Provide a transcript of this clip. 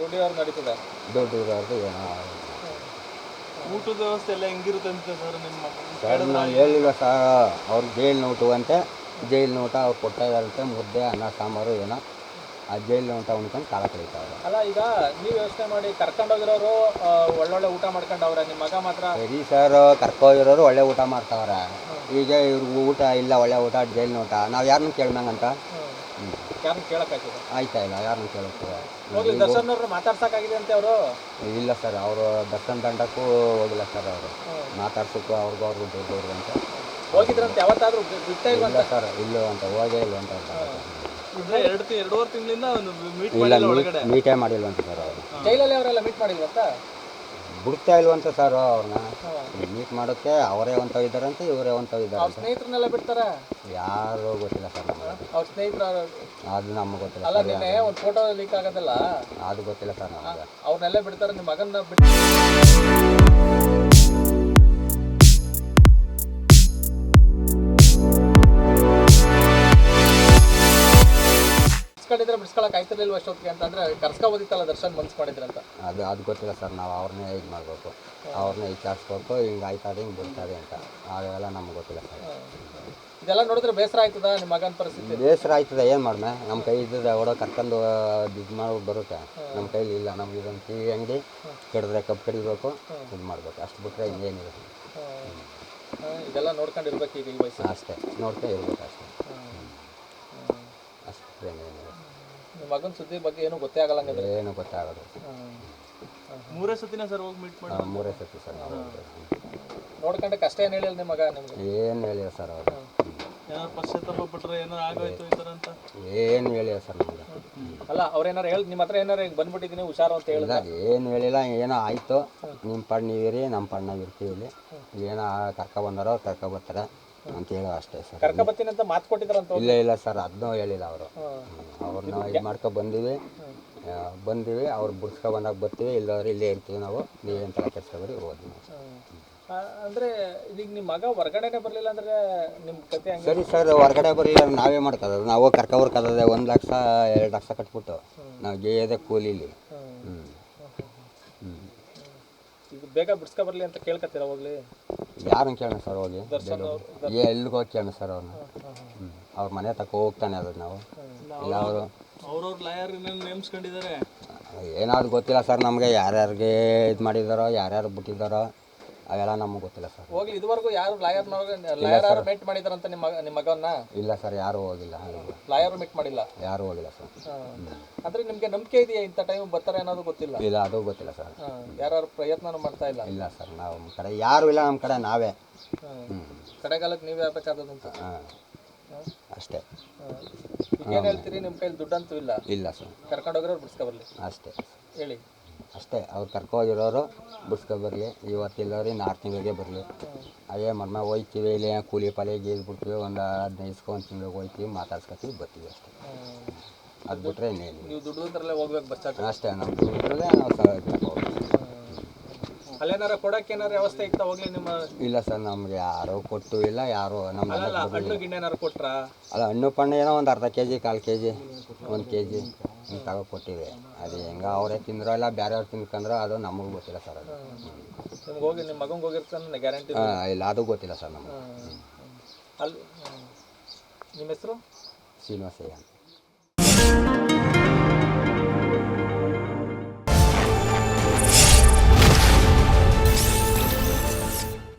ದುಡ್ಡಿರೋರು ನಡೀತದೆ. ದುಡ್ಡು ಇರೋದು ಏನೋ ಊಟದ ವ್ಯವಸ್ಥೆ ಎಲ್ಲ ಹೆಂಗಿರುತ್ತೆ ಅಂತ ಸರ್ ನಿಮ್ಮ ಸರ್ ನಾವು ಹೇಳಿಲ್ಲ ಸರ್ ಅವ್ರು ಜೈಲಿನ ಊಟ ಅಂತೆ ಜೈಲಿನ ಊಟ ಅವ್ರು ಕೊಡ್ತಾ ಇದ್ದಾರಂತೆ ಮುದ್ದೆ ಅನ್ನ ಸಾಂಬಾರು ಏನೋ ಆ ಜೈಲಿನ ಊಟ ಉಣ್ಕೊಂಡು ಕಾಲ ಕಳೀತಾವ್ರೆ. ಅಲ್ಲ ಈಗ ನೀವು ಯೋಚನೆ ಮಾಡಿ ಕರ್ಕೊಂಡೋಗಿರೋರು ಒಳ್ಳೊಳ್ಳೆ ಊಟ ಮಾಡ್ಕೊಂಡವ್ರೆ, ನಿಮ್ಮ ಮಗ ಮಾತ್ರ ಸರಿ ಸರ್ ಕರ್ಕೋಗಿರೋರು ಒಳ್ಳೆ ಊಟ ಮಾಡ್ತಾವ್ರೆ. ಈಗ ಇವ್ರಿಗೆ ಊಟ ಇಲ್ಲ ಒಳ್ಳೆ ಊಟ ಜೈಲಿನ ಊಟ ನಾವು ಯಾರನ್ನ ಕೇಳ್ದಂಗಂತ ಯಾರನ್ನ ಕೇಳಕ್ಕಾಗ್ತದೆ? ಆಯ್ತಾ ಇಲ್ಲ ಯಾರನ್ನ ಕೇಳುತ್ತೆ. ಹೋಗ್ಲಿ ದರ್ಶನ್ ಅವ್ರನ್ನ ಮಾತಾಡ್ಸಕ್ಕಾಗಿದೆ ಅಂತೆ ಅವರು? ಇಲ್ಲ ಸರ್ ಅವರು ದರ್ಶನ್ ದಂಡಕ್ಕೂ ಹೋಗಿಲ್ಲ ಸರ್ ಅವರು ಮಾತಾಡ್ಸೋಕ್ಕೂ ಅವ್ರಿಗೂ ದೂರ ಅಂತ ಹೋಗಿದ್ರಂತೆ. ಯಾವತ್ತಾದ್ರೂ ಬಿಟ್ಟ ಇಲ್ಲ ಸರ್ ಇಲ್ಲ ಅಂತ ಹೋಗೇ ಇಲ್ಲ ಅಂತ ಎರಡೂವರೆ ತಿಂಗಳಿಂದ ಇಲ್ಲ ಮೀಟೇ ಮಾಡಿಲ್ವಂತ ಸರ್ ಅವರು. ಜೈಲಲ್ಲಿ ಅವರೆಲ್ಲ ಮೀಟ್ ಮಾಡಿಲ್ವಂತ? ಬಿಡ್ತಾ ಇಲ್ವಂತ ಸರ್ ಅವ್ರನ್ನ ಮೀಟ್ ಮಾಡೋಕ್ಕೆ ಅವರೇ ಹೊಂಟೋಗಿದ್ದಾರಂತೆ ಇವರೇ ಹೊಂಟೋಗಿದ್ದಾರೆ. ಸ್ನೇಹಿತರನ್ನೆಲ್ಲ ಬಿಡ್ತಾರೆ? ಯಾರು ಗೊತ್ತಿಲ್ಲ ಸರ್ ನಮಗೆ. ಅವ್ರ ಸ್ನೇಹಿತರು ಅದು ನಮ್ಗೆ ಗೊತ್ತಿಲ್ಲ. ಅಲ್ಲ ನಿನ್ನೆ ಒಂದು ಫೋಟೋ ಲೀಕ್ ಆಗೋದಲ್ಲ ಅದು ಗೊತ್ತಿಲ್ಲ ಸರ್ ನಮಗೆ. ಅವ್ರನ್ನೆಲ್ಲ ಬಿಡ್ತಾರೆ, ನಿಮ್ಮ ಮಗನ್ನ ಬಿಟ್ಟು ಬಿಡಿಸ್ಕೊಳಕ್ ಆಯ್ತಿರ್ಲಿಲ್ವ ಅಷ್ಟೊತ್ತಿಗೆ ಅಂತಂದ್ರೆ ಕರ್ಸ್ಕೊಬೋದಿತ್ತಲ್ಲ ದರ್ಶನ್ ಮನ್ಸು ಮಾಡಿದ್ರೆ ಅಂತ? ಅದು ಗೊತ್ತಿಲ್ಲ ಸರ್. ನಾವು ಅವ್ರನ್ನೇ ಇದು ಮಾಡಬೇಕು, ಅವ್ರನ್ನೇ ವಿಚಾರಿಸ್ಬೇಕು ಹಿಂಗೆ ಆಯ್ತದೆ ಹಿಂಗೆ ಬಿಡ್ತದೆ ಅಂತ. ಅವೆಲ್ಲ ನಮ್ಗೆ ಗೊತ್ತಿಲ್ಲ ಸರ್. ಇದೆಲ್ಲ ನೋಡಿದ್ರೆ ಬೇಸರ ಆಯ್ತದ ನಿಮ್ಮ ಮಗನ ಪರಿಸ್ಥಿತಿ? ಬೇಸರ ಆಯ್ತದೆ, ಏನು ಮಾಡ್ಮೆ ನಮ್ಮ ಕೈ ಇದ್ದಿದ್ದು ಅವಡ ಕರ್ಕೊಂಡು ಇದು ಮಾಡೋದು ಬರುತ್ತೆ. ನಮ್ಮ ಕೈಲಿ ಇಲ್ಲ. ನಮ್ಗೆ ಇದೊಂದು ಟಿ ವಿ ಅಂಗಡಿ ಕೆಡಿದ್ರೆ ಕಬ್ಬು ಕಡಿಬೇಕು, ಇದು ಮಾಡಬೇಕು, ಅಷ್ಟು ಬಿಟ್ಟರೆ ಇನ್ನೇನಿದೆ. ಇದೆಲ್ಲ ನೋಡ್ಕೊಂಡಿರ್ಬೇಕು ಈಗ ಈ ವಯಸ್ಸು ಅಷ್ಟೇ, ನೋಡ್ತಾ ಇರ್ಬೇಕು ಅಷ್ಟೇ. ಅಷ್ಟೇ ಏನಿದೆ. ನಿಮ್ಮ ಮಗನ ಸುದ್ದಿ ಬಗ್ಗೆ ಏನೂ ಗೊತ್ತೇ ಆಗಲ್ಲ? ಏನೂ ಗೊತ್ತಾಗೋದು. ಮೂರೇ ಸತಿನ ಸರ್ ಹೋಗಿ ಮೀಟ್ ಮಾಡಿ? ಮೂರೇ ಸತಿ ಸರ್. ನೋಡ್ಕೊಂಡೆ ಕಷ್ಟ ಏನು ಹೇಳಿಲ್ಲ ನಿಮ್ಮ ಮಗ ನಿಮ್ಗೆ? ಏನು ಹೇಳಿಲ್ಲ ಸರ್ ಅವರು. ಏನಾರು ಪಶ್ಚಾತ್ತಾಪ ಪಟ್ರೆ ಏನಾರು ಆಗೋಯ್ತು ಈ ಥರ ಅಂತ? ಏನು ಹೇಳಿಲ್ಲ ಸರ್ ನಮ್ಗೆ. ಅಲ್ಲ ಅವ್ರೇನಾರು ಹೇಳಿ ನಿಮ್ಮ ಹತ್ರ ಏನಾರು ಹಿಂಗೆ ಬಂದ್ಬಿಟ್ಟಿದ್ದೀನಿ ಹುಷಾರು ಅಂತ ಹೇಳಿಲ್ಲ? ಏನು ಹೇಳಿಲ್ಲ. ಏನೋ ಆಯಿತು ನಿಮ್ಮ ಪಾಡ್ ನೀವಿರಿ ನಮ್ಮ ಪಾಡ್ ನಾವು ಇರ್ತೀವಿ ಇಲ್ಲಿ, ಏನೋ ಕರ್ಕೊಬಂದಾರೋ ಕರ್ಕೊಬರ್ತಾರೆ ಅಂತ ಹೇಳೋ ಅಷ್ಟೇ ಸರ್. ಕರ್ಕೊಬತ್ತೀನಿ ಅಂತ ಮಾತು ಕೊಟ್ಟಿದ್ದಾರಂತ? ಇಲ್ಲ ಸರ್ ಅದನ್ನೂ ಹೇಳಿಲ್ಲ ಅವರು. ಅವ್ರನ್ನ ಇದು ಮಾಡ್ಕೊ ಬಂದೀವಿ ಅವ್ರು ಬಿಡ್ಸ್ಕೊ ಬಂದಾಗ ಬರ್ತೀವಿ, ಇಲ್ಲದ್ರೆ ಇಲ್ಲೇ ಇರ್ತೀವಿ ನಾವು, ನೀವೇನು ತಲೆ ಕೆಡ್ಸ್ಕೊಬೇಡಿ ಹೋದ್ವಿ. ಅಂದರೆ ಈಗ ನಿಮ್ಮ ಮಗ ಹೊರಗಡೆನೇ ಬರಲಿಲ್ಲ ಅಂದರೆ ನಿಮ್ಮ ಕತೆ ಹಂಗೆ? ಸರಿ ಸರ್ ಹೊರಗಡೆ ಬರಲಿಲ್ಲ ನಾವೇ ಮಾಡ್ಕೋದು. ನಾವು ಕರ್ಕೊಬರ್ಕೋದೇ 1 ಲಕ್ಷ 2 ಲಕ್ಷ ಕಟ್ಬಿಟ್ಟು ನಾವು ಗೇಯದೆ ಕೂಲಿಲಿ. ಈಗ ಬೇಗ ಬಿಡ್ಸ್ಕೊ ಬರಲಿ ಅಂತ ಕೇಳ್ಕೊತೀರ ಹೋಗ್ಲಿ? ಯಾರನ್ನು ಕೇಳೋಣ ಸರ್ ಹೋಗಿ? ಎಲ್ಲಿಗೆ ಹೋಗಿ ಕೇಳೋಣ ಸರ್ ಅವ್ರನ್ನ? ಅವ್ರ ಮನೆ ತಕ್ಕ ಹೋಗ್ತಾನೆ ಅದು ನಾವು ಇಲ್ಲ ಅವರು ಅವ್ರವ್ರ ಲಾಯರ್ ನೇಮಿಸ್ಕೊಂಡಿದ್ದಾರೆ. ಏನಾದ್ರು ಗೊತ್ತಿಲ್ಲ ಸರ್ ನಮಗೆ. ಯಾರ್ಯಾರಿಗೆ ಇದು ಮಾಡಿದಾರೋ ಯಾರ್ಯಾರು ಬಿಟ್ಟಿದ್ದಾರೋ ಅವೆಲ್ಲ ನಮಗೆ ಗೊತ್ತಿಲ್ಲ ಸರ್. ಹೋಗ್ಲಿ ಇದುವರೆಗೂ ಯಾರು ಲಾಯರ್ ಮೀಟ್ ಮಾಡಿದಾರಂತ ನಿಮ್ಮ ಮಗನ್ನ? ಇಲ್ಲ ಸರ್ ಯಾರು ಹೋಗಿಲ್ಲ. ಲಾಯರ್ ಮೀಟ್ ಮಾಡಿಲ್ಲ? ಯಾರು ಹೋಗಿಲ್ಲ ಸರ್. ಅಂದರೆ ನಿಮಗೆ ನಂಬಿಕೆ ಇದೆಯಾ ಇಂಥ ಟೈಮ್ ಬರ್ತಾರೆ ಅನ್ನೋದು ಗೊತ್ತಿಲ್ಲ? ಇಲ್ಲ ಅದು ಗೊತ್ತಿಲ್ಲ ಸರ್. ಯಾರು ಪ್ರಯತ್ನ ಮಾಡ್ತಾ ಇಲ್ಲ? ಇಲ್ಲ ಸರ್ ನಾವು ನಮ್ಮ ಕಡೆ ಯಾರು ಇಲ್ಲ. ನಮ್ಮ ಕಡೆ ನಾವೇ ಕಡೆಗಾಲಕ್ಕೆ ನೀವೇ ಆಗ್ಬೇಕಾದಂತ ಅಷ್ಟೇ. ಏನು ಹೇಳ್ತೀರಿ? ನಿಮ್ಮ ಕೈಲಿ ದುಡ್ಡಂತೂ ಇಲ್ಲ? ಇಲ್ಲ ಸರ್. ಕರ್ಕೊಂಡೋಗಿರೋರು ಬಿಡ್ಸ್ಕೊ ಬರಲಿ ಅಷ್ಟೇ ಹೇಳಿ? ಅಷ್ಟೇ. ಅವ್ರು ಕರ್ಕೋಗಿರೋರು ಬಿಡ್ಸ್ಕೊ ಬರಲಿ. ಇವತ್ತಿಲ್ಲವ್ರಿ 4 ತಿಂಗಳಿಗೆ ಬರಲಿ. ಅದೇ ಮರ್ಮ ಹೋಯ್ತೀವಿ ಇಲ್ಲಿ ಕೂಲಿ ಪಾಲಿ ಗೀಸ್ಬಿಡ್ತೀವಿ, ಒಂದು 15 ಒಂದು ತಿಂಗಳಿಗೆ ಹೋಯ್ತೀವಿ, ಮಾತಾಡ್ಸ್ಕೊತೀವಿ, ಬರ್ತೀವಿ ಅಷ್ಟೇ. ಅದು ಬಿಟ್ಟರೆ ಇನ್ನೇನು. ನೀವು ದುಡ್ಡು ಹೋಗ್ಬೇಕು ಬಸ್ಸಾಗ ಅಷ್ಟೇ. ನಮ್ಮ ದುಡ್ಡಲ್ಲೇ ನಾವು ಅಲ್ಲೇನಾರ ಕೊಡೋಕೆ ಏನಾರು ವ್ಯವಸ್ಥೆ ಇತ್ತ ಹೋಗ್ಲಿ ನಿಮ್ಮ? ಇಲ್ಲ ಸರ್ ನಮ್ಗೆ ಯಾರು ಕೊಟ್ಟು ಇಲ್ಲ. ಯಾರು ನಮ್ಮ ಹಣ್ಣು ಗಿಣ್ಣು ಏನಾರು ಕೊಟ್ರಾ? ಅಲ್ಲ ಹಣ್ಣು ಪಣ್ಣು ಏನೋ ಒಂದು ಅರ್ಧ ಕೆಜಿ 1/4 ಕೆಜಿ 1 ಕೆಜಿ ಹಿಂಗೆ ತಗೊಕೊಟ್ಟಿವಿ. ಅದು ಹೆಂಗೆ ಅವರೇ ತಿಂದ್ರೋ ಇಲ್ಲ ಬೇರೆಯವ್ರು ತಿನ್ಕೊಂಡ್ರೋ ಅದು ನಮಗೂ ಗೊತ್ತಿಲ್ಲ ಸರ್. ಅದು ನಿಮ್ಗೆ ಹೋಗಿ ನಿಮ್ಮ ಮಗಂಗೆ ಹೋಗಿರ್ತಾನೆ ಗ್ಯಾರಂಟಿ? ಇಲ್ಲ ಅದು ಗೊತ್ತಿಲ್ಲ ಸರ್ ನಮಗೆ. ಅಲ್ಲಿ ನಿಮ್ಮ ಹೆಸರು? ಶ್ರೀನಿವಾಸಯ್ಯ.